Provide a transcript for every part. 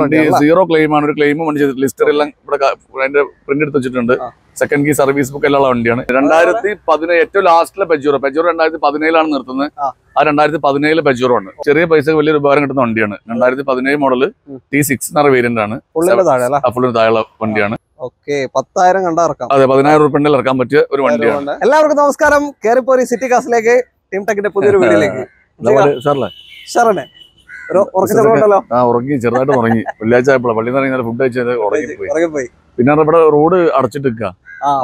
വണ്ടി zero claim ആണ്. ഒരു ക്ലെയിം വണ്ടി ചെയ്തിട്ടില്ല. ഹിസ്റ്ററി എല്ലാം ഇവിടെ അതിന്റെ പ്രിന്റ് എടുത്ത് വെച്ചിട്ടുണ്ട്. സെക്കൻഡ് കീ സർവീസ് ബുക്ക് എല്ലാം വണ്ടിയാണ്. 2017 ഏറ്റവും ലാസ്റ്റിലെ പെജൂറോ 2017 നിർത്തുന്നത്. ആ 2017 പെജൂറോ ആണ്. ചെറിയ പൈസ വലിയൊരു ഉപകാരം കിട്ടുന്ന വണ്ടിയാണ്. 2017 മോഡല് T6 എന്ന വേരിയന്റ് ആണ്. ഫുള്ളിന് താഴെ വണ്ടിയാണ്. 10,000 കണ്ടാ ഇറക്കാം. അതെ, 10,000 രൂപ ഇറക്കാൻ പറ്റിയ ഒരു വണ്ടിയാണ്. എല്ലാവർക്കും നമസ്കാരം. കേറിപ്പോരി സിറ്റി കാസിലേക്ക് ടീം ടെക്കിന്റെ പുതിയൊരു വീഡിയോയിലേക്ക് ഉറങ്ങി, ചെറുതായിട്ട് ഉറങ്ങി. വെള്ളിയാഴ്ച ആയപ്പോഴാണ് പള്ളിയിൽ നിന്ന് ഫുഡ് കഴിച്ചത് ഉറങ്ങിപ്പോയി. പിന്നെ ഇവിടെ റോഡ് അടച്ചിട്ട് നിൽക്കുക.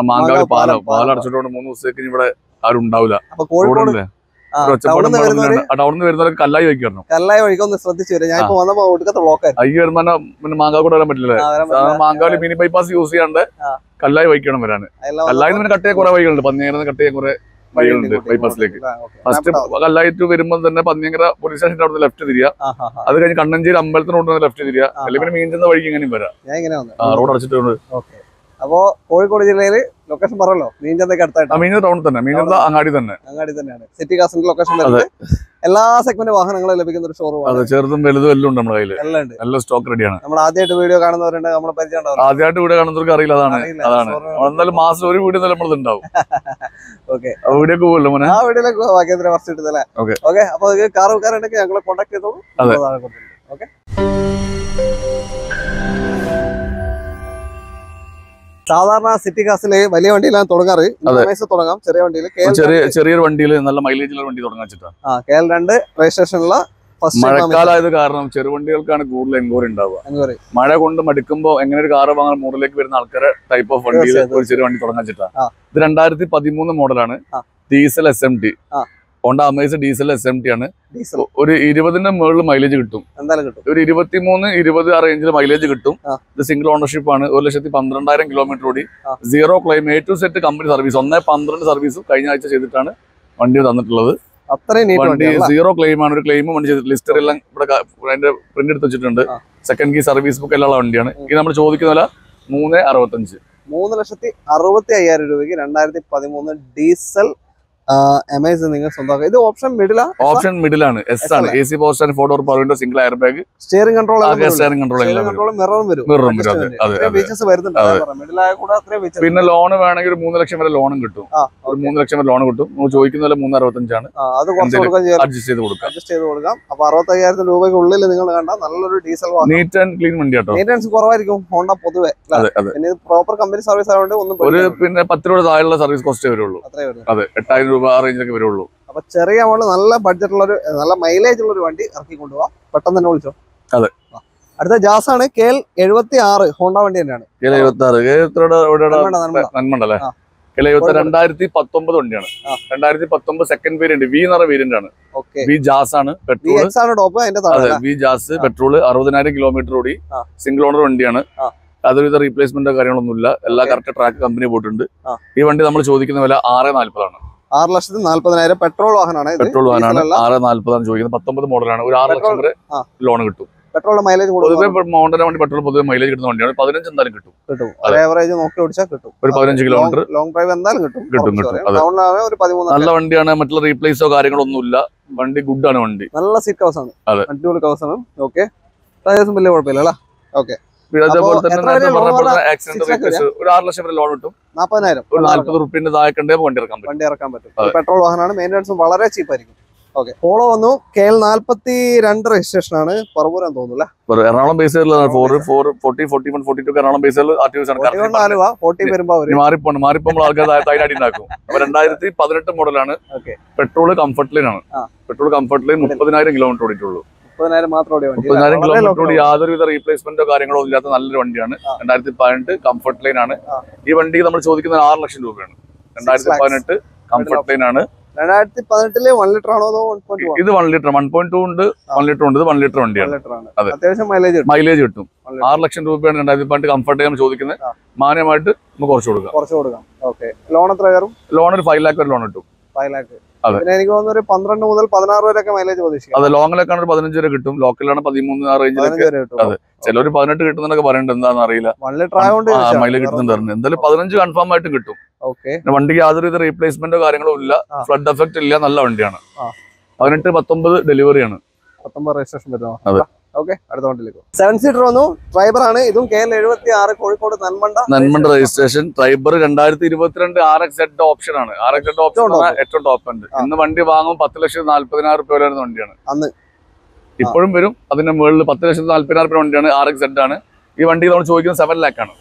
മാങ്കാട് പാലം അടച്ചിട്ടുകൊണ്ട് 3 ദിവസത്തേക്ക് ഇവിടെ ആരും ഉണ്ടാവില്ല. റോഡല്ലേ ടൗണിൽ നിന്ന് വരുന്നവർക്ക് കല്ലായി വയ്ക്കായിരുന്നു. ശ്രദ്ധിച്ചു അയ്യോ വരുമ്പോ പിന്നെ മാങ്കാട് വരാൻ പറ്റില്ല. മാങ്കാട് മിനി ബൈപ്പാസ് യൂസ് ചെയ്യാണ്ട് കല്ലായി വയ്ക്കണം വരാന്. കല്ലായി പിന്നെ കട്ടയെ കുറെ വഴികളുണ്ട്. പന്നിയേന്ന് കട്ടയെ കുറെ വഴികളുണ്ട് ബൈപ്പാസിലേക്ക്. ഫസ്റ്റ് കല്ലായിട്ട് വരുമ്പോൾ തന്നെ പന്നിയങ്കര പോലീസ് സ്റ്റേഷന്റെ അവിടെ ലെഫ്റ്റ് തിരിയാ. അത് കഴിഞ്ഞ് കണ്ണഞ്ചേരി അമ്പലത്തിന് റോഡ് ലെഫ്റ്റ് തിരിയാ. അല്ലെങ്കിൽ പിന്നെ മീൻചന്ത വഴിക്ക് ഇങ്ങനെയും വരാം. റോഡ് അടച്ചിട്ടുണ്ട്. അപ്പോ കോഴിക്കോട് ജില്ലയില് ലൊക്കേഷൻ പറഞ്ഞല്ലോ, മീൻചന്തയ്ക്ക് അടുത്തായിട്ട്. മീൻചന്ത ടൗണിൽ തന്നെ, മീൻചന്ത അങ്ങാടി തന്നെയാണ്. സിറ്റി കാസിന്റെ ലൊക്കേഷൻ വരുന്നത്. എല്ലാ സെഗ്മെന്റ് വാഹനങ്ങളും ലഭിക്കുന്ന ഒരു ഷോറൂം. അതെ, ചെറുതും വലുതും എല്ലാം ഉണ്ട് നമ്മുടെ കയ്യിൽ. നല്ല സ്റ്റോക്ക് റെഡിയാണ്. നമ്മൾ ആദ്യമായിട്ട് വീഡിയോ കാണുന്നവരുണ്ട്, നമ്മളെ പരിചയം. ആദ്യമായിട്ട് വീഡിയോ കാണുന്നവർക്ക് അറിയില്ല. അതാണ് എന്തായാലും മാസം ഒരു വീഡിയോ നമ്മൾ ഉണ്ടാവും. വീഡിയോ പോകുമല്ലോ മോനെ. ആ വീഡിയോയിലേക്ക് ബാക്കി ഫസ്റ്റ് ഇട്ടതല്ലേ. ഓക്കെ, അപ്പൊ കാർ വെക്കാറുണ്ടെങ്കിൽ ഞങ്ങളെ കോൺടാക്ട് ചെയ്തോളൂ. ഓക്കെ, സാധാരണ സിറ്റി കാസില് വലിയ വണ്ടിയിലാണ് തുടങ്ങാറ്. തുടങ്ങാം ചെറിയ വണ്ടിയിൽ, ചെറിയൊരു വണ്ടിയിൽ നല്ല മൈലേജുള്ള വണ്ടി തുടങ്ങാൻ വെച്ചിട്ടാണ്. KL2 രജിസ്ട്രേഷനുള്ള മഴക്കാലമായത് കാരണം ചെറുവണ്ടികൾക്കാണ് കൂടുതൽ എൻക്വയറി ഉണ്ടാവുക. മഴ കൊണ്ട് മടുക്കുമ്പോൾ എങ്ങനെ ഒരു കാറ് വാങ്ങാൻ മൂഡിലേക്ക് വരുന്ന ആൾക്കാരെ ടൈപ്പ് ഓഫ് വണ്ടിയിൽ ഒരു ചെറിയ വണ്ടി തുടങ്ങാൻ വെച്ചിട്ടാണ്. ഇത് 2013 മോഡലാണ്. Diesel SMT, Honda Amaze diesel SMT ആണ്. ഒരു 20ന്റെ മുകളിൽ മൈലേജ് കിട്ടും. ഒരു 23-20 ആ റേഞ്ചിൽ മൈലേജ് കിട്ടും. ഇത് സിംഗിൾ ഓണർഷിപ്പ് ആണ്. 1,12,000 കിലോമീറ്റർ ഓടി. Zero claim, A to Z company service. 1-12 സർവീസും കഴിഞ്ഞ ആഴ്ച ചെയ്തിട്ടാണ് വണ്ടി തന്നിട്ടുള്ളത്. വണ്ടി സീറോ ക്ലെയിം ആണ്. ഒരു ക്ലെയിം വണ്ടി ചെയ്തിട്ടില്ല. ഹിസ്റ്ററി എല്ലാം ഇവിടെ അതിന്റെ പ്രിന്റ് എടുത്ത് വെച്ചിട്ടുണ്ട്. സെക്കൻഡ് കീ സർവീസ് ബുക്ക് എല്ലാം വണ്ടിയാണ്. ഇത് നമ്മൾ ചോദിക്കുന്ന വില 3,65,000. 3,65,000 രൂപയ്ക്ക് 2013 ഡീസൽ അമേസ് നിങ്ങൾ സ്വന്തമാക്കുക. ഇത് ഓപ്ഷൻ മിഡിലാണ്. S ആണ്. AC power stand, 4 door power window, single air bag, steering control, മിററും വരും. പിന്നെ ലോൺ വേണമെങ്കിൽ 3 ലക്ഷം വരെ ലോണും കിട്ടും. 3 ലക്ഷം വരെ ലോൺ കിട്ടും. നമ്മൾ ചോദിക്കുന്ന പോലെ 3,65,000 അഡ്ജസ്റ്റ് ചെയ്ത് കൊടുക്കാം. അപ്പൊ 65,000 രൂപയ്ക്കുള്ളിൽ നിങ്ങൾ കണ്ട നല്ലൊരു ഡീസൽ നീറ്റ് ആൻഡ് ക്ലീൻ വണ്ടി കേട്ടോ. മെയിൻ്റെനൻസ് കുറവായിരിക്കും ഹോണ്ട പൊതുവെ. പിന്നെ പ്രോപ്പർ കമ്പനി സർവീസ് ആയതുകൊണ്ട് ഒരു 10 രൂപ താഴെയുള്ള സർവീസ് കോസ്റ്റേ വരുള്ളൂ. അതെ, 8,000 രൂപ ആ റേഞ്ചിലൊക്കെ വരുള്ളൂ. അപ്പൊ ചെറിയ അമൗണ്ട് നല്ല ബഡ്ജറ്റുള്ള ഒരു നല്ല മൈലേജ് ഉള്ള ഒരു വണ്ടി ഇറക്കി കൊണ്ടുപോകാം. പെട്ടെന്ന് തന്നെ വിളിച്ചോ. അതെ, അടുത്ത ജാസ് ആണ്. KL76 ഹോണ്ട വണ്ടി തന്നെയാണ്. നന്മണ്ടല്ലേ. KL2019 വണ്ടിയാണ്. 2019 സെക്കൻഡ് വേരിയന്റ്, V എന്ന് പറഞ്ഞ വേരിയന്റ് ആണ്. V ജാസ് ആണ്. Petrol V jazz petrol. 60,000 kilometre ഓടി. സിംഗിൾ ഓണർ വണ്ടിയാണ്. അതൊരു റീപ്ലേസ്മെന്റോ കാര്യങ്ങളൊന്നുമില്ല. എല്ലാ കറക്റ്റ് ട്രാക്ക് കമ്പനി പോയിട്ടുണ്ട്. ഈ വണ്ടി നമ്മൾ ചോദിക്കുന്ന വില 6,40,000 ആണ്. 6,40,000 പെട്രോൾ വാഹനമാണ്. 6,40,000 ചോദിക്കുന്നത്. 19 മോഡലാണ്. ഒരു 6 ലക്ഷം വരെ ലോൺ കിട്ടും. പെട്രോളിന്റെ മൈലേജ് പൊതുവെ മോണ്ടന്റെ വണ്ടി പെട്രോൾ പൊതുവെ മൈലേജ് കിട്ടുന്ന വണ്ടിയാണ്. 15 എന്തായാലും കിട്ടും. ആവറേജ് നോക്കി ഓടിച്ചാൽ കിട്ടും. ഒരു 15 കിലോമീറ്റർ ലോങ് ഡ്രൈവ് എന്തായാലും കിട്ടും. നല്ല വണ്ടിയാണ്. മറ്റുള്ള റീപ്ലേസോ കാര്യങ്ങളൊന്നുമില്ല. വണ്ടി ഗുഡ് ആണ്. വണ്ടി നല്ല സീറ്റ് കവേഴ്സ് ആണ്. അടിപൊളി കവേഴ്സ് ആണ്. ഓക്കെ, ടയേഴ്സും വലിയ കുഴപ്പമില്ല. ഓക്കെ, അതേപോലെ തന്നെ ആക്സിഡന്റ് ഒരു 6 ലക്ഷം വരെ ലോൺ കിട്ടും. 40,000 ഒരു 40 റുപ്യന്റെ താഴെ വണ്ടി ഇറക്കാൻ പറ്റും. പെട്രോൾ വാഹനമാണ്. മെയിൻ്റെനൻസും വളരെ ചീപ്പ് ആയിരിക്കും. ഓക്കെ, പോളോ വന്നു. KL42 രജിസ്ട്രേഷൻ ആണ്. പറവൂരാൻ തോന്നുന്നു. എറണാകുളം ബേസ് 40, 41, 42 എറണാകുളം ബേസ് മാറിപ്പോ ആൾക്കാർ തൈനാടി ഉണ്ടാക്കും. അപ്പൊ 2018 മോഡലാണ്. പെട്രോൾ കംഫർട്ട് ലൈൻ ആണ്. പെട്രോൾ കംഫർട്ട് ലൈൻ 30,000 കിലോമീറ്റർ ഓടിയിട്ടുള്ളൂ. 30,000 കിലോമീറ്റർ ഓടി. യാതൊരുവിധ റീപ്ലേസ്മെന്റോ കാര്യങ്ങളോ ഇല്ലാത്ത നല്ലൊരു വണ്ടിയാണ്. 2018 കംഫർട്ട് ലൈൻ ആണ്. ഈ വണ്ടിക്ക് നമ്മൾ ചോദിക്കുന്നത് 6 ലക്ഷം രൂപയാണ്. 2018 കംഫർട്ട് ലൈൻ ആണ്. 2018 1 ലിറ്റർ ആണോ? ഇത് 1 ലിറ്റർ, 1.2 ഉണ്ട്, 1 ലിറ്റർ ഉണ്ട്. ഇത് 1 ലിറ്റർ വണ്ടിയാണ്. അത്യാവശ്യം മൈലേജ് കിട്ടും. 6 ലക്ഷം രൂപയാണ് 2018 കംഫർട്ട് നമ്മൾ ചോദിക്കുന്നത്. മാന്യമായിട്ട് നമുക്ക് കുറച്ച് കൊടുക്കാം. ലോൺ എത്ര കയറും? ലോൺ ഒരു 5 ലാഖ് വരെ ലോൺ കിട്ടും. 5 ലാഖ്. എനിക്ക് തോന്നുന്നു ഒരു 12 മുതൽ 16 വരെയൊക്കെ മൈലേജ് പ്രതീക്ഷിക്കാം. അതെ, ലോങ്ങിലൊക്കെ ഒരു 15 വരെ കിട്ടും. ലോക്കലാണ് 13 ആ റേഞ്ചിലൊക്കെ. അതെ, ചിലർ 18 കിട്ടുന്നൊക്കെ പറയുന്നുണ്ട്. എന്താണെന്ന് അറിയില്ല. മൈലേജ് കിട്ടുന്നുണ്ടായിരുന്നു. എന്തായാലും 15 കൺഫേം ആയിട്ട് കിട്ടും. വണ്ടിക്ക് യാതൊരുവിധ റീപ്ലേസ്മെന്റോ കാര്യങ്ങളോ ഇല്ല. ഫ്ലഡ് എഫക്ട് ഇല്ല. നല്ല വണ്ടിയാണ്. 18-19 ഡെലിവറിയാണ്. 19 രജിസ്ട്രേഷൻ വരുമോ? ഓക്കെ, അടുത്ത വണ്ടിയിലേക്ക് 7 സീറ്റർ വന്നു. ട്രൈബർ ആണ്, ഇതും KL76 Kozhikode Nanmanda registration. Tribal 2022 RXZ option ആണ്. RXZ ഓപ്ഷൻ ഏറ്റവും ടോപ്പ് ഉണ്ട്. ഇന്ന് വണ്ടി വാങ്ങുമ്പോൾ 10,40,000 രൂപ വരുന്ന വണ്ടിയാണ് അന്ന്. ഇപ്പോഴും വരും. അതിന്റെ മുകളിൽ 10,40,000 വണ്ടിയാണ്. RXZ ആണ്. ഈ വണ്ടി നമ്മൾ ചോദിക്കുന്നത് 7 lakh ആണ്.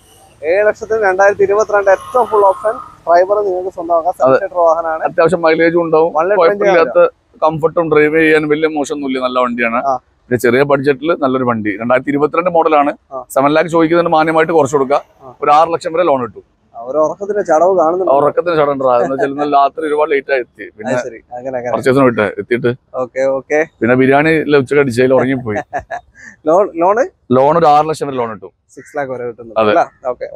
7,2022 ഏറ്റവും ഫുൾ ഓപ്ഷൻ ട്രൈബർ നിങ്ങൾക്ക് സ്വന്തമാക്കാം. 7 സീറ്റർ വാഹനമാണ്. അത്യാവശ്യം മൈലേജും ഉണ്ടാവും, കുഴപ്പമില്ലാത്ത കംഫർട്ടും, ഡ്രൈവ് ചെയ്യാൻ വലിയ മോശമൊന്നുമില്ല, നല്ല വണ്ടിയാണ്. പിന്നെ ചെറിയ ബഡ്ജറ്റിൽ നല്ലൊരു വണ്ടി. 2022 മോഡലാണ്. 7 lakh ചോദിക്കുന്നതിന് മാന്യമായിട്ട് കുറച്ച് കൊടുക്കാം. ഒരു 6 ലക്ഷം വരെ ലോൺ കിട്ടും. ഉറക്കത്തിന്റെ ചടവ് കാണുന്നുണ്ട്. ഉറക്കത്തിന് ചടവ് രാത്രി ഒരുപാട് ലേറ്റ് ആയി എത്തി. പിന്നെ പർച്ചേസിന് പോയിട്ട് എത്തിയിട്ട് പിന്നെ ബിരിയാണി ഉച്ചക്ക് അടിച്ചതിൽ ഉറങ്ങിപ്പോയി. ലോൺ ഒരു 6 ലക്ഷം വരെ ലോൺ കിട്ടും. 6 lakh വരെ കിട്ടും.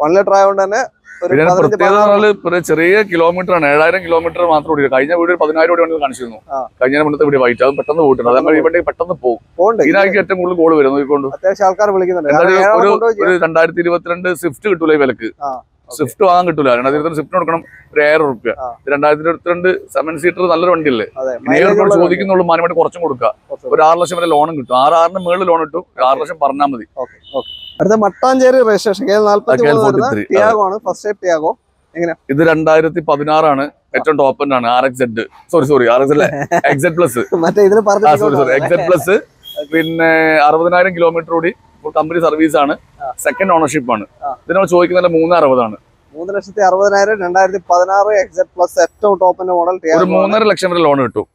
1 ലിറ്റർ ആയതുകൊണ്ട് തന്നെ പിന്നെ പ്രത്യേകത ചെറിയ കിലോമീറ്റർ ആണ്. 7,000 കിലോമീറ്റർ മാത്രം ഓടി. കഴിഞ്ഞ വീട് 10,000 വണ്ടി കാണിച്ചിരുന്നു. കഴിഞ്ഞ മുന്നത്തെ വീട് വൈറ്റ്. അത് പെട്ടെന്ന് പോയിട്ടുണ്ട്. അതേപോലെ ഈ വണ്ടി പെട്ടെന്ന് പോകും. ഇതിനായിരിക്കും ഏറ്റവും കൂടുതൽ കോള് വരും. ആൾക്കാർ വിളിക്കുന്നുണ്ട്. ഒരു 2022 സ്വിഫ്റ്റ് കിട്ടൂല ഈ വിലക്ക്. സ്വിഫ്റ്റ് വാങ്ങാൻ കിട്ടൂല. 2022 സ്വിഫ്റ്റ് കൊടുക്കണം ഒരു 1000 രൂപ. 2022 7 സീറ്റർ നല്ലൊരു വണ്ടിയല്ലേ. ചോദിക്കുന്നുള്ളൂ, മാന്യമായിട്ട് കുറച്ചും കൊടുക്കുക. ഒരു 6 ലക്ഷം വരെ ലോണും കിട്ടും. 6,000 മുകളിൽ ലോൺ കിട്ടും. 6 ലക്ഷം പറഞ്ഞാൽ മതി. അടുത്ത മട്ടാഞ്ചേരി രജിസ്ട്രേഷൻ ടിയാഗോ ആണ്. First type Tiago. ഇത് 2016 ആണ്. ഏറ്റവും ടോപ്പ് എൻഡ് ആണ്. RXZ XZ plus. XZ plus. പിന്നെ 60,000 കിലോമീറ്റർ കൂടി കമ്പനി സർവീസ് ആണ്. സെക്കൻഡ് ഓണർഷിപ്പ് ആണ്. ഇതിനോട് ചോദിക്കുന്നത് 360 ആണ്. 3,60,000 2016 XZ പ്ലസ് ഏറ്റവും ടോപ്പിന്റെ മോഡൽ. ഒരു 3.5 ലക്ഷം വരെ ലോൺ കിട്ടും.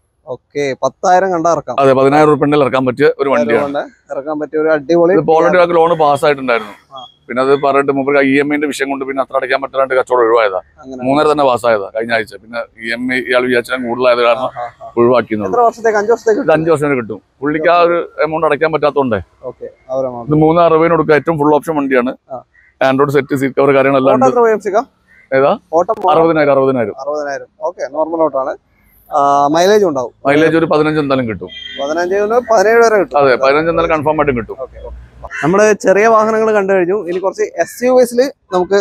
10,000 കണ്ടാ ഇറക്കാം. അതെ, 10,000 രൂപ ഇറക്കാൻ പറ്റിയ ഒരു വണ്ടിയാണ്. ഇറക്കാൻ പറ്റിയ ഒരു അടിപൊളി. ഓൾറെഡി ലോൺ പാസ് ആയിട്ടുണ്ടായിരുന്നു. പിന്നെ അത് പറഞ്ഞിട്ട് മുമ്പ് EMI വിഷയം കൊണ്ട് പിന്നെ അത്ര അടയ്ക്കാൻ പറ്റാണ്ട് കച്ചവടം ഒഴിവായതാ. 3.5 തന്നെ പാസ്സായതാ കഴിഞ്ഞ ആഴ്ച. പിന്നെ EMI ഇയാൾ വിചാരിച്ചാൽ കൂടുതലായത് കാരണം ഒഴിവാക്കിയെന്നുള്ളൂ. 5 വർഷം കിട്ടും. പുള്ളിക്ക് ആ ഒരു എമൗണ്ട് അടയ്ക്കാൻ പറ്റാത്തോണ്ടേ ഇത് 360 കൊടുക്കുക. ഏറ്റവും ഫുൾ ഓപ്ഷൻ വണ്ടിയാണ്. ആൻഡ്രോയിഡ് സെറ്റ്, സീറ്റ് കവർ, കാര്യങ്ങളെല്ലാം ഏതാ 60,000. നോർമൽ ഓട്ടാണ്. മൈലേജ് ഉണ്ടാവും. മൈലേജ് ഒരു 15 എന്തായാലും കിട്ടും. 17 വരെ കിട്ടും. അതെ, 15 എന്തായാലും കൺഫേം ആയിട്ടും കിട്ടും. നമ്മള് ചെറിയ വാഹനങ്ങൾ കണ്ടു കഴിഞ്ഞു. ഇനി കുറച്ച് SUVs നമുക്ക്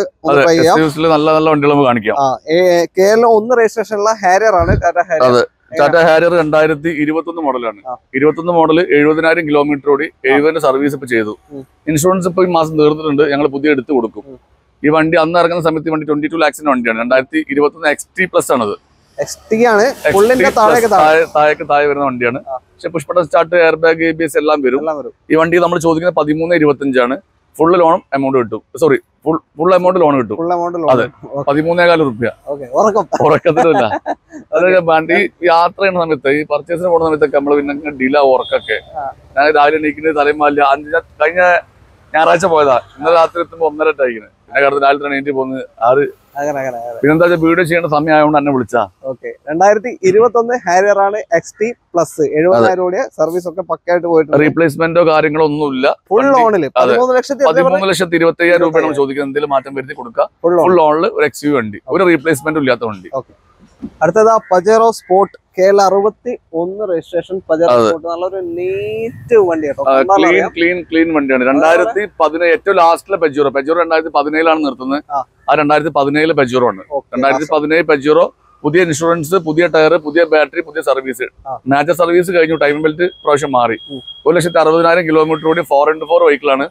നല്ല നല്ല വണ്ടികൾ നമുക്ക് കാണിക്കാം. KL1 രജിസ്ട്രേഷനുള്ള ഹാരിയർ ആണ്. ടാറ്റ ഹാരിയർ 2021 മോഡലാണ്. 21 മോഡൽ 70,000 കിലോമീറ്റർ ഓടി. 70 സർവീസ് ഇപ്പൊ ചെയ്തു. ഇൻഷുറൻസ് ഇപ്പൊ ഈ മാസം തീർന്നിട്ടുണ്ട്. ഞങ്ങൾ പുതിയ എടുത്ത് കൊടുക്കും. ഈ വണ്ടി അന്ന് ഇറങ്ങുന്ന സമയത്ത് വണ്ടി 22 lakhs വണ്ടിയാണ്. 2021 XT പ്ലസ് ആണത്. താഴെ വരുന്ന വണ്ടിയാണ്. പക്ഷെ പുഷ്പട സ്റ്റാർട്ട്, എയർ ബാഗ്, ABS എല്ലാം വരും. ഈ വണ്ടി നമ്മൾ ചോദിക്കുന്നത് 13,25 ആണ്. ഫുൾ ലോൺ എമൗണ്ട് കിട്ടും. സോറി, ഫുൾ എമൗണ്ട് ലോൺ കിട്ടും. അതെ, 13,000 രൂപ. ഉറക്കത്തിനില്ല. അതായത് വണ്ടി യാത്ര ചെയ്യുന്ന സമയത്ത്, ഈ പർച്ചേസിന് പോകുന്ന സമയത്തൊക്കെ നമ്മള് പിന്നെ ഡിലേ ഉറക്കൊക്കെ. ഞാൻ രാവിലെ എണീക്കുന്നത് തലമാല്ല. കഴിഞ്ഞ ഞായറാഴ്ച പോയതാ. ഇന്നലെ രാത്രി എത്തുമ്പോ 1:30 ആയിരിക്കുന്നത്. പിന്നെ കടന്ന് രാവിലെ എണീറ്റ് പോകുന്നത് 6. പിന്നെന്താ വീഡിയോ ചെയ്യേണ്ട സമയം ആയതുകൊണ്ട് എന്നെ വിളിച്ചാ. 2021 ഹാരിയർ ആണ്. XT പ്ലസ് 70,000 സർവീസ് ഒക്കെ പക്കായിട്ട് പോയിട്ട്. റീപ്ലേസ്മെന്റോ കാര്യങ്ങളോ ഒന്നുമില്ല. ഫുൾ ലോണില് 13,25,000 രൂപ നമ്മൾ ചോദിക്കുന്നത്. എന്തെങ്കിലും മാറ്റം വരുത്തി കൊടുക്കുക. ഫുൾ ലോണില് ഒരു XUV വണ്ടി, ഒരു റീപ്ലേസ്മെന്റും ഇല്ലാത്ത വണ്ടി. അടുത്തത് Pajero sport KL61 registration. Pajero sport നല്ലൊരു നീറ്റ് വണ്ടിയാണ്. ക്ലീൻ വണ്ടിയാണ്. 2017 ഏറ്റവും ലാസ്റ്റിലെ പെജോറോ 2017 നിർത്തുന്നത്. ആ 2017 പെജോറോ ആണ്. 2017 പെജോറോ. പുതിയ ഇൻഷുറൻസ്, പുതിയ ടയർ, പുതിയ ബാറ്ററി, പുതിയ സർവീസ്. മാറ്റർ സർവീസ് കഴിഞ്ഞു. ടൈം ബെൽറ്റ് പ്രാവശ്യം മാറി. 1,60,000 കിലോമീറ്റർ കൂടി 4x4 വെഹിക്കിളാണ്.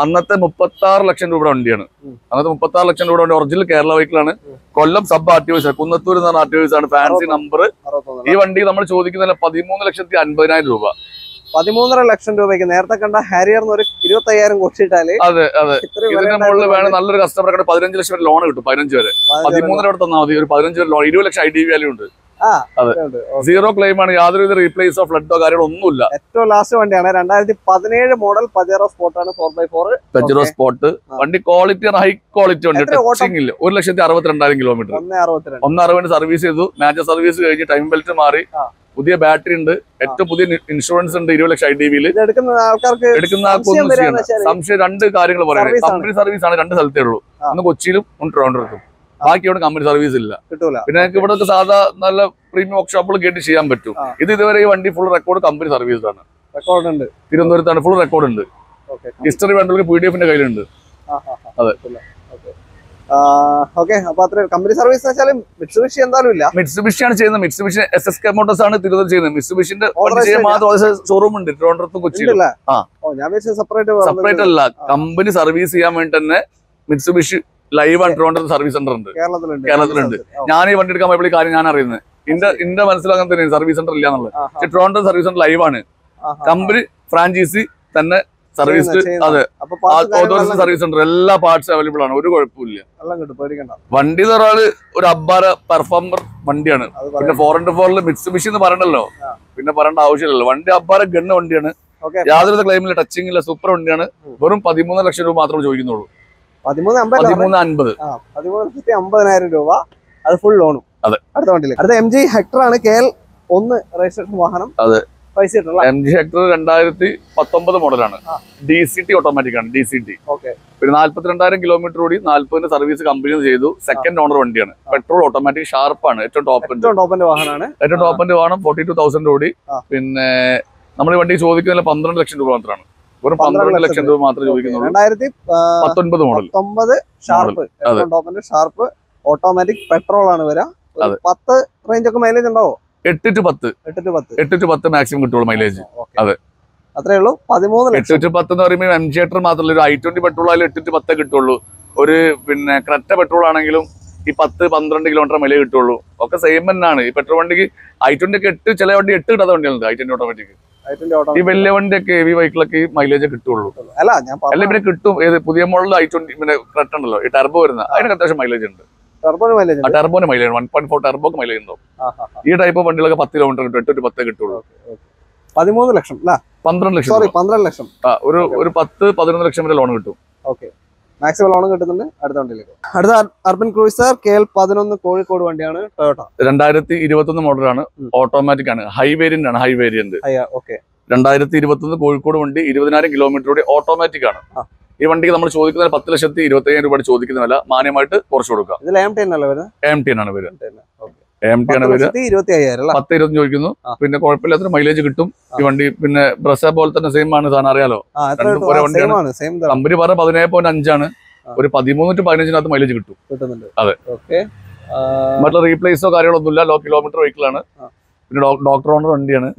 അന്നത്തെ 36 ലക്ഷം രൂപയുടെ വണ്ടിയാണ്. അന്നത്തെ 36 ലക്ഷം രൂപയുടെ വണ്ടി ഒറിജിനൽ കേരള വെഹിക്കിളാണ്. കൊല്ലം സബ് RTOs, കുന്നത്തൂർ എന്ന് പറഞ്ഞ RTOs ആണ്. Fancy number. ഈ വണ്ടി നമ്മൾ ചോദിക്കുന്നത് 13,50,000 രൂപ. 13.5 ലക്ഷം രൂപയ്ക്ക് നേരത്തെ കണ്ട ഹാരിയറിന് ഒരു 25,000 കൊച്ചിട്ടാല്. അതെ, ഇതിന്റെ മുകളിൽ വേണം നല്ലൊരു കസ്റ്റമർ 15 ലക്ഷം വരെ ലോൺ കിട്ടും. 15 വരെ 13 തന്നാൽ മതി. ഒരു 15 വരെ ലോൺ. 20 ലക്ഷം ID വാല്യൂ ഉണ്ട്. അതെ, 0 ക്ലെയിം ആണ്. യാതൊരു റീപ്ലേസോ ഫ്ലഡോ കാര്യങ്ങളോ ഒന്നുമില്ല. ഏറ്റവും ലാസ്റ്റ് വണ്ടിയാണ് 2017 മോഡൽ പജേറോ സ്പോർട്ട് ആണ്. 4x4 പജേറോ സ്പോർട്ട് വണ്ടി. ക്വാളിറ്റി ആണ്, ഹൈ ക്വാളിറ്റി വണ്ടി. ടച്ചിങ് ഇല്ല. 1,62,000 കിലോമീറ്റർ. 160 സർവീസ് ചെയ്തു. മാറ്റർ സർവീസ് കഴിഞ്ഞ് ടൈം ബെൽറ്റ് മാറി. പുതിയ ബാറ്ററി ഉണ്ട്. ഏറ്റവും പുതിയ ഇൻഷുറൻസ് ഉണ്ട്. 20 ലക്ഷം ID എടുക്കുന്ന ആൾക്കാർക്ക് സംശയം. 2 കാര്യങ്ങൾ പറയുന്നത്. കമ്പനി സർവീസ് ആണ് 2 സ്ഥലത്തേ ഉള്ളൂ. ഒന്ന് കൊച്ചിയിലും ഒന്ന് ട്രിവാൻഡ്രത്തും. ബാക്കിയോടെ കമ്പനി സർവീസ് ഇല്ല. പിന്നെ ഞങ്ങൾക്ക് ഇവിടെ സാധാ നല്ല പ്രീമിയം വർക്ക്ഷോപ്പുകൾ കേട്ട് ചെയ്യാൻ പറ്റും. ഇത് ഇതുവരെ ഈ വണ്ടി ഫുൾ റെക്കോർഡ് കമ്പനി സർവീസ് ആണ്. തിരുവനന്തപുരത്താണ്. ഫുൾ റെക്കോർഡ് ഉണ്ട്. ഹിസ്റ്ററി വേണ്ടവർക്ക് PDF കയ്യിലുണ്ട്. അതെ, ഓക്കെ, അപ്പൊ അത്ര കമ്പനി സർവീസ് വെച്ചാൽ മിറ്റ്സുബിഷി എന്തായാലും ഇല്ല. മിറ്റ്സുബിഷിയാണ് ചെയ്യുന്നത്. മിറ്റ്സുബിഷി SSK മോട്ടോഴ്സ് ആണ് തിരുവനന്തപുരം ചെയ്യുന്നത്. മിറ്റ്സുബിഷിന്റെ ഷോറൂം ഉണ്ട് തിരുവനന്തപുരത്തും കൊച്ചിയിലും. സെപ്പറേറ്റ് അല്ല, കമ്പനി സർവീസ് ചെയ്യാൻ വേണ്ടി തന്നെ മിറ്റ്സുബിഷി ലൈവ് ആണ് തിരുവനന്തപുരത്ത് സർവീസ് സെന്റർ ഉണ്ട്, കേരളത്തിലുണ്ട്. ഞാൻ ഈ വണ്ടി എടുക്കാൻ പോയപ്പോൾ കാര്യം ഞാൻ അറിയുന്നത് എന്റെ മനസ്സിലാക്കാൻ തന്നെ സർവീസ് സെന്റർ ഇല്ല എന്നുള്ളത്. പക്ഷെ തിരുവനന്തപുരം സർവീസ് സെന്റർ ലൈവ് ആണ്. കമ്പനി ഫ്രാഞ്ചൈസി തന്നെ സർവീസ്, അതെ, സർവീസ് സെന്റർ എല്ലാ പാർട്സ് അവൈലബിൾ ആണ്, ഒരു കുഴപ്പമില്ല. വണ്ടി എന്ന് പറഞ്ഞാൽ ഒരു അബ്ബാര പെർഫോമർ വണ്ടിയാണ്. പിന്നെ 4x4 മിറ്റ്സുബിഷി എന്ന് പറയണ്ടല്ലോ, പിന്നെ പറയേണ്ട ആവശ്യമില്ലല്ലോ. വണ്ടി അബ്ബാര ഗണ്ണ് വണ്ടിയാണ്, യാതൊരു ക്ലെയിമില്ല, ടച്ചിങ് ഇല്ല, സൂപ്പർ വണ്ടിയാണ്. വെറും 13 ലക്ഷം രൂപ മാത്രമേ ചോദിക്കുന്നുള്ളൂ. 13,50,000 രൂപ, അത് ഫുൾ ലോണും. അതെ. അടുത്ത വണ്ടിയിലേക്ക് അടുത്ത MG ഹെക്ടർ ആണ്, KL1 രജിസ്ട്രേഷൻ വാഹനം. അതെ, MG ഹെക്ടർ 2019 മോഡലാണ്. DCT ഓട്ടോമാറ്റിക് ആണ്, DCT. പിന്നെ 42,000 കിലോമീറ്റർ ഓടി, 40 സർവീസ് കമ്പനി ചെയ്തു. സെക്കൻഡ് ഓണർ വണ്ടിയാണ്. പെട്രോൾ ഓട്ടോമാറ്റിക് ഷാർപ്പാണ്, ഏറ്റവും ടോപ്പിന്റെ വാഹനമാണ്. ഏറ്റവും ടോപ്പിന്റെ വാഹനം 42,000 ഓടി. പിന്നെ നമ്മൾ ഈ വണ്ടി ചോദിക്കുന്നില്ല 12 ലക്ഷം രൂപ മാത്രമാണ്. വെറും 12 ലക്ഷം രൂപ മാത്രമേ ചോദിക്കുന്നുള്ളൂ. 2019 മോഡൽ ഷാർപ്പ് ഓട്ടോമാറ്റിക് പെട്രോൾ ആണ് വരാ. 10 റേഞ്ച് ഒക്കെ മൈലേജ് ഉണ്ടാവോ? 8 to 10 മാക്സിമം കിട്ടുള്ളൂ മൈലേജ്. അതെ, അത്രേ ഉള്ളൂ. 8 to 10 എന്ന് പറയുമ്പോൾ MG ഹെക്ടർ മാത്രമല്ല, ഒരു i20 പെട്രോൾ ആയാലും 8 to 10 കിട്ടുള്ളൂ. ഒരു പിന്നെ ക്രെറ്റ പെട്രോൾ ആണെങ്കിലും ഈ 10-12 കിലോമീറ്റർ മൈലേജ് കിട്ടുള്ളൂ. ഒക്കെ സെയിം തന്നെയാണ്. ഈ പെട്രോൾ വണ്ടിക്ക് i20 ഒക്കെ 8, ചില വണ്ടി 8 കിട്ടാത്ത വണ്ടികളുണ്ട് i20 ഓട്ടോമാറ്റിക്. ഈ വലിയ വണ്ടിയൊക്കെ ഹെവി വെഹിക്കിളൊക്കെ മൈലേജ് കിട്ടുള്ളൂ. അല്ല പിന്നെ കിട്ടും. ഏത് പുതിയ മോഡൽ i20 പിന്നെ ക്രെറ്റ ഉണ്ടല്ലോ, ഈ ടർബോ വരുന്ന, അതിനൊക്കെ അത്യാവശ്യം മൈലേജ് ഉണ്ട്. ടർബോന് മൈലേജ് 1.4 ടർബോക്ക് മൈലേജ് ഉണ്ടാവും. ഈ ടൈപ്പ് വണ്ടികളൊക്കെ 10 കിലോമീറ്റർ കിട്ടും, 8 to 10 കിട്ടുള്ളൂ. 13 ലക്ഷം 12 ലക്ഷം ഒരു 10-11 ലക്ഷം വരെ ലോൺ കിട്ടും. മാക്സിമം ലോൺ കിട്ടുന്നുണ്ട്. അടുത്ത വണ്ടിയിലേക്ക് അടുത്ത അർബൻ ക്രൂയിസർ KL11 കോഴിക്കോട് വണ്ടിയാണ്, ടൊയോട്ട. 2021 മോഡലാണ്, ഓട്ടോമാറ്റിക് ആണ്, ഹൈ വേരിയന്റ് ആണ്. 2021 കോഴിക്കോട് വണ്ടി, 20,000 കിലോമീറ്റർ ഓടി, ഓട്ടോമാറ്റിക് ആണ്. ഈ വണ്ടിക്ക് നമ്മൾ ചോദിക്കുന്നത് 10,25,000 രൂപ ചോദിക്കുന്ന വില മാന്യമായിട്ട് കുറച്ച് കൊടുക്കാം. AMT ആണ് വരുന്നത്. AMT ആണ് വരിക. 10-20 ചോദിക്കുന്നു. പിന്നെ കുഴപ്പമില്ലാത്ത മൈലേജ് കിട്ടും ഈ വണ്ടി. പിന്നെ ബ്രസ പോലെ തന്നെ സെയിം ആണ്, സാധനം അറിയാലോ. കമ്പനി പറഞ്ഞ 17.5 ആണ്. ഒരു 13 to 15 മൈലേജ് കിട്ടും. അതെ, മറ്റുള്ള റീപ്ലേസോ കാര്യങ്ങളൊന്നുമില്ല. ലോ കിലോമീറ്റർ വെഹിക്കിൾ ആണ്. പിന്നെ ഡോക്ടർ ഓണർ വണ്ടിയാണ്.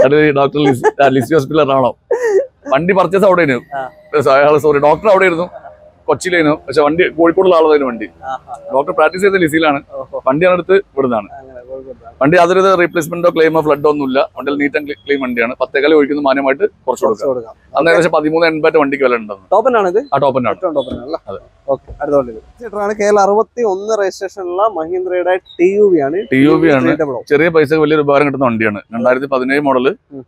അത് ഡോക്ടർ ലിസി ഹോസ്പിറ്റൽ എറണാകുളം. വണ്ടി പർച്ചേസ് അവിടെ സോറി ഡോക്ടർ അവിടെ ആയിരുന്നു, കൊച്ചിയിലായിരുന്നു. പക്ഷെ വണ്ടി കോഴിക്കോടുള്ള ആളായിരുന്നു. വണ്ടി ഡോക്ടർ പ്രാക്ടീസ് ചെയ്ത ലിസിയിലാണ്. വണ്ടിയാണ് എടുത്ത് ഇവിടുന്നാണ്. വണ്ടി യാതൊരു റീപ്ലേസ്മെന്റോ ക്ലെയിമോ ഫ്ലഡോ ഒന്നുമില്ല. വണ്ടിയിൽ നീറ്റ് ആൻഡ് ക്ലീൻ വണ്ടിയാണ്. 10 ഒഴിക്കുന്ന മാന്യമായിട്ട് കുറച്ച് കൊടുക്കാം. അന്ന് ഏകദേശം 13,80 വണ്ടിക്ക് വില ഉണ്ടെന്ന്. ടോപ്പനാണ്. KL61 രജിസ്ട്രേഷനുള്ള മഹീന്ദ്രയുടെ TUV ആണ്. ചെറിയ പൈസ വലിയൊരു ഉപകാരം കിട്ടുന്ന വണ്ടിയാണ്. 2017 മോഡൽ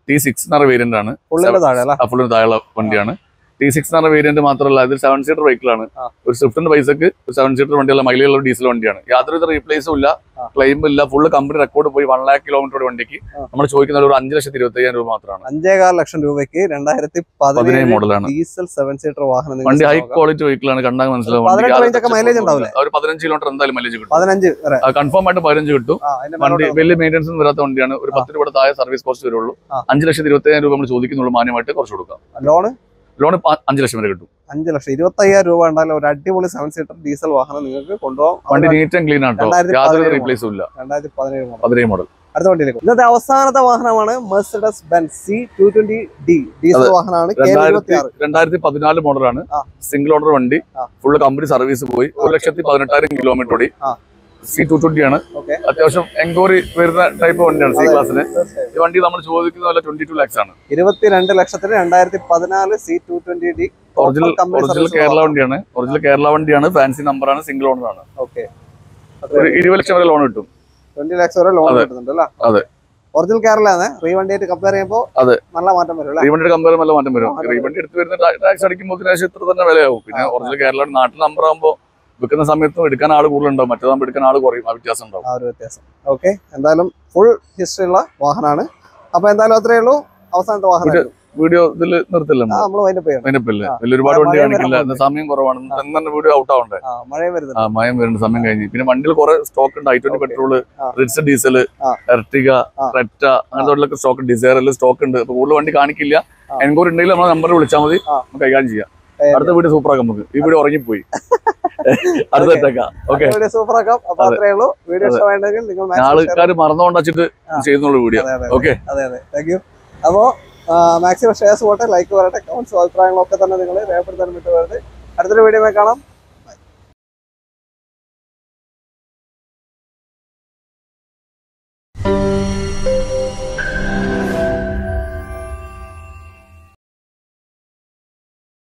T6 എന്ന വേരിയന്റ് ആണ്. ഫുള്ളിന് താഴെ വണ്ടിയാണ്. T6 എന്ന വേരിയന്റ് മാത്രമല്ല, ഇത് 7 സീറ്റർ വെഹിക്കിൾ ആണ്. ഒരു സ്വിഫ്റ്റിന്റെ പൈസക്ക് 7 സീറ്റർ വണ്ടിയുള്ള മൈലേജുള്ള ഡീസൽ വണ്ടിയാണ്. യാതൊരു റീപ്ലേസും ഇല്ല, ക്ലെയിമും ഇല്ല. ഫുള്ള് കമ്പനി റെക്കോർഡ് പോയി 1 lakh കിലോമീറ്റർ വണ്ടിക്ക് നമ്മൾ ചോദിക്കുന്ന ഒരു 5,25,000 രൂപ മാത്രമാണ്. 5.25 ലക്ഷം രൂപയ്ക്ക് 2017 മോഡലാണ്. ഡീസൽ 7 സീറ്റർ വാഹനം. വണ്ടി ഹൈ ക്വാളിറ്റി വെഹിക്കിൾ ആണ്. കണ്ടാൽ മനസ്സിലാവും. ഒരു 15 കിലോമീറ്റർ എന്തായാലും മൈലേജ് കിട്ടും. കൺഫേം ആയിട്ട് 15 കിട്ടും. വണ്ടി വലിയ മെയിൻ്റെനൻസ് വരാത്ത വണ്ടിയാണ്. ഒരു 10 രൂപ താഴെ സർവീസ് കോസ്റ്റ് വരുള്ളൂ. 5,25,000 രൂപ നമ്മൾ ചോദിക്കുന്നുള്ളൂ. മാന്യമായിട്ട് കുറച്ച് കൊടുക്കാം. ലോൺ 5 ലക്ഷം വരെ കിട്ടും. 5 ലക്ഷം 25,000 രൂപ ഉണ്ടായാലും ഒരു അടിപൊളി 7 സീറ്റർ ഡീസൽ വാഹനം നിങ്ങൾക്ക് കൊണ്ടുപോകാം. വണ്ടി നീറ്റ് ആൻഡ് ക്ലീൻ ആണ്. യാതൊരു റീപ്ലേസും ഇല്ല. 2017 മോഡൽ. അടുത്ത വണ്ടിയിലേക്ക് ഇന്നത്തെ അവസാനത്തെ വാഹനമാണ് മെർസിഡസ് ബെൻസ് C220D ഡീസൽ വാഹനമാണ്. 2014 മോഡലാണ്. സിംഗിൾ ഓണർ വണ്ടി. ഫുള്ള് കമ്പനി സർവീസ് പോയി. 1,18,000 കിലോമീറ്റർ ഓടി. C220 ആണ്. അത്യാവശ്യം എൻക്വയറി വരുന്ന ടൈപ്പ് വണ്ടിയാണ്. C ക്ലാസ്സിന് ഈ വണ്ടി നമ്മൾ ചോദിക്കുന്ന 22 lakhs ആണ്. 22 ലക്ഷത്തിന് 2014 C220D ഒറിജിനൽ കേരള വണ്ടിയാണ്. ഫാൻസി നമ്പറാണ്. സിംഗിൾ ഓണർ ആണ്. ഒരു 20 ലക്ഷം വരെ ലോൺ കിട്ടും. 20 lakhs വരെ ലോൺ കിട്ടുന്നുണ്ട്. അതെ, ഒറിജിനൽ കേരള ആണ്. റീവണ്ടിയായിട്ട് കമ്പയർ ചെയ്യുമ്പോൾ നല്ല മാറ്റം വരും. റീവണ്ടി കമ്പയർ നല്ല മാറ്റം വരും. റീവണ്ടി എടുത്ത് വരുന്ന ടാക്സ് അടിക്കുമ്പോൾ ഇത്ര തന്നെ വിലയാവും. പിന്നെ ഒറിജിനൽ കേരള നാട്ടിൽ നമ്പർ ആകുമ്പോൾ വിൽക്കുന്ന സമയത്തും എടുക്കാൻ ആൾ കൂടുതലുണ്ടാവും. മറ്റേതാകുമ്പോൾ എടുക്കാൻ ആൾ കുറയും. ആ വ്യത്യാസം ഉണ്ടാവും. ഓക്കെ, എന്തായാലും ഫുൾ ഹിസ്റ്ററി ഉള്ള വാഹനമാണ്. അപ്പൊ എന്തായാലും അത്രേ ഉള്ളൂ. അവസാനത്തെ വാഹനം വീഡിയോ ഇതിൽ നിർത്തില്ല. ഒരുപാട് വണ്ടി കാണിക്കില്ല. സമയം കുറവാണ്. തന്നെ വീഡിയോ ഔട്ട് ആവണ്ടേ. മയം വരുന്നുണ്ട്. സമയം കഴിഞ്ഞ് പിന്നെ വണ്ടിയിൽ കുറെ സ്റ്റോക്ക് ഉണ്ട്. i20 petrol, Ritz diesel, Ertiga, Creta അങ്ങനത്തെ സ്റ്റോക്ക്, ഡിസൈറിൽ സ്റ്റോക്ക് ഉണ്ട്. അപ്പൊ കൂടുതൽ വണ്ടി കാണിക്കില്ല. എൻക്വയറി ഉണ്ടെങ്കിൽ നമ്മളെ നമ്പറിൽ വിളിച്ചാൽ മതി. നമുക്ക് കൈകാര്യം ചെയ്യാം. അടുത്ത വീഡിയോ സൂപ്പർ ആക്കാം നമുക്ക്. ഈ വീഡിയോ ഉറങ്ങിപ്പോയി. അടുത്തേക്കാം. ഓക്കെ, സൂപ്പർ ആക്കാം. അപ്പൊ അത്രേ ഉള്ളൂ. വീഡിയോ ഇഷ്ടമായിട്ടുണ്ടെങ്കിൽ നിങ്ങൾ ആൾക്കാർ മറന്നുകൊണ്ടച്ചിട്ട് ചെയ്യുന്നുള്ള വീഡിയോ. ഓക്കെ, അതെ താങ്ക് യു. അപ്പോ മാക്സിമം ഷെയർസ് പോട്ടെ, ലൈക്ക് വരട്ടെ, കമന്റ്സ് അഭിപ്രായങ്ങളൊക്കെ തന്നെ നിങ്ങൾ രേഖപ്പെടുത്താൻ വിട്ടുപോകരുത്. അടുത്തൊരു വീഡിയോ കാണാം.